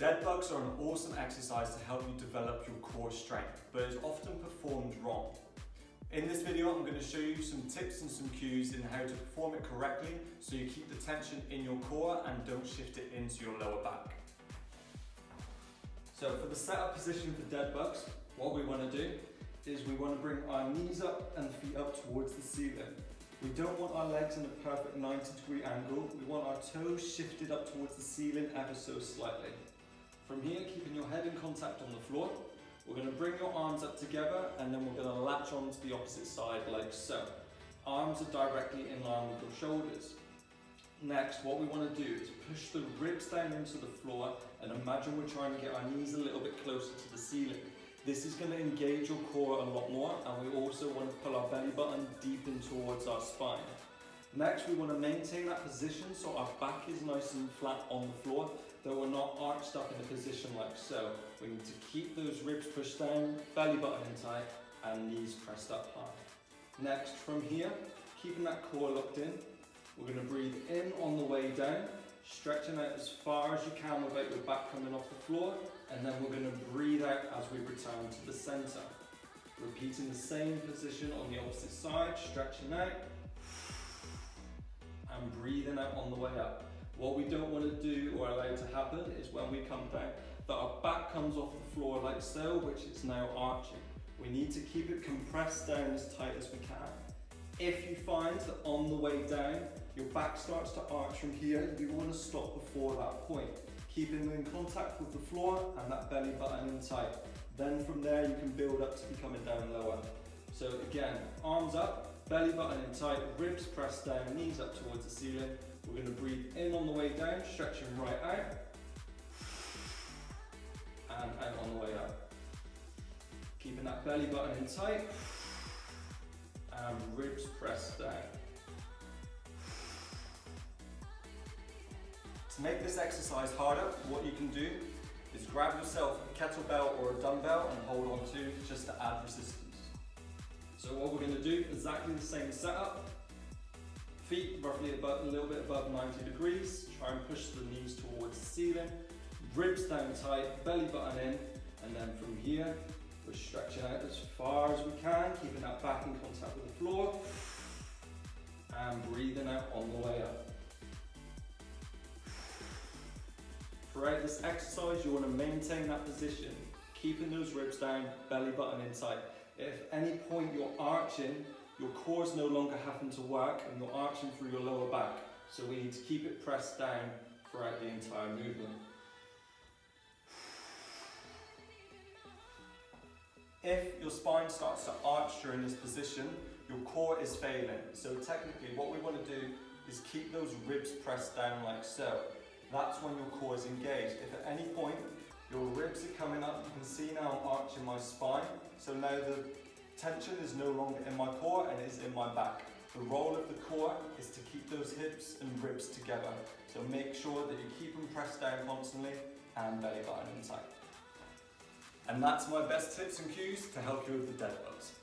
Dead bugs are an awesome exercise to help you develop your core strength, but is often performed wrong. In this video, I'm going to show you some tips and some cues in how to perform it correctly so you keep the tension in your core and don't shift it into your lower back. So for the setup position for dead bugs, what we want to do is we want to bring our knees up and feet up towards the ceiling. We don't want our legs in a perfect 90-degree angle. We want our toes shifted up towards the ceiling ever so slightly. From here, keeping your head in contact on the floor, we're going to bring your arms up together and then we're going to latch on to the opposite side like so. Arms are directly in line with your shoulders. Next, what we want to do is push the ribs down into the floor and imagine we're trying to get our knees a little bit closer to the ceiling. This is going to engage your core a lot more, and we also want to pull our belly button deep in towards our spine. Next, we want to maintain that position so our back is nice and flat on the floor, though we're not arched up in a position like so. We need to keep those ribs pushed down, belly button in tight, and knees pressed up high. Next, from here, keeping that core locked in, we're going to breathe in on the way down, stretching out as far as you can without your back coming off the floor, and then we're going to breathe out as we return to the center. Repeating the same position on the opposite side, stretching out, and breathing out on the way up. What we don't want to do or allow to happen is when we come down, that our back comes off the floor like so, which is now arching. We need to keep it compressed down as tight as we can. If you find that on the way down, your back starts to arch from here, you want to stop before that point. Keeping in contact with the floor and that belly button in tight. Then from there you can build up to be coming down lower. So again, arms up, belly button in tight, ribs pressed down, knees up towards the ceiling. We're going to breathe in on the way down, stretching right out, and out on the way up. Keeping that belly button in tight, and ribs pressed down. To make this exercise harder, what you can do is grab yourself a kettlebell or a dumbbell and hold on to just to add resistance. So what we're going to do, exactly the same setup. Feet roughly a little bit above 90 degrees. Try and push the knees towards the ceiling. Ribs down tight, belly button in, and then from here, we're stretching out as far as we can, keeping that back in contact with the floor, and breathing out on the way up. Throughout this exercise, you want to maintain that position, keeping those ribs down, belly button in tight. If at any point you're arching, your core is no longer having to work and you're arching through your lower back. So we need to keep it pressed down throughout the entire movement. If your spine starts to arch during this position, your core is failing. So technically what we want to do is keep those ribs pressed down like so. That's when your core is engaged. If at any point your ribs are coming up, you can see now I'm arching my spine. So now the tension is no longer in my core and is in my back. The role of the core is to keep those hips and ribs together. So make sure that you keep them pressed down constantly and belly button in tight. And that's my best tips and cues to help you with the dead bugs.